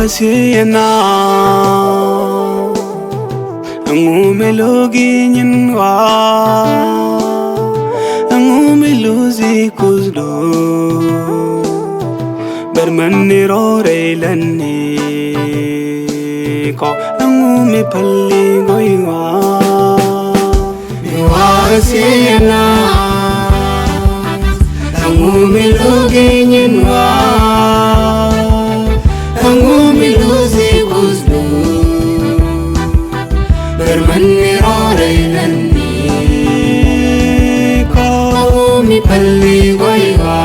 siena Angu melogi nyinwa Angu meluzi kuzdo Bermanni rore lanni Ko angu me palli goiwa Miwa siena Angu melogi nyinwa Angu meluzi kuzdo Bermanni rore lanni Ko angu me palli goiwa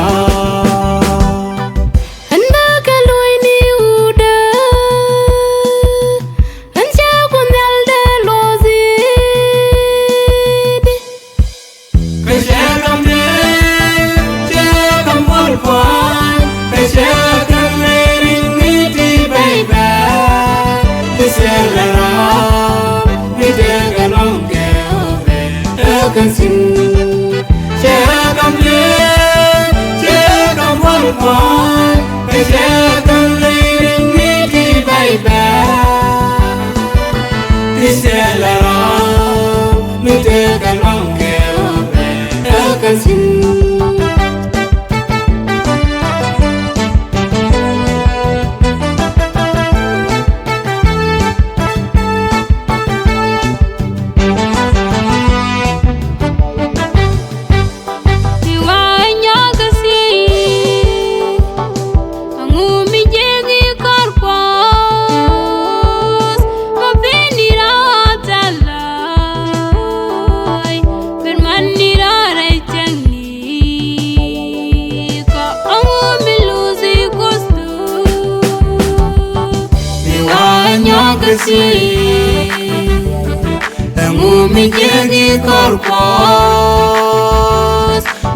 Angu mi jegi korpos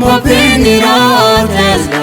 mo penira tesla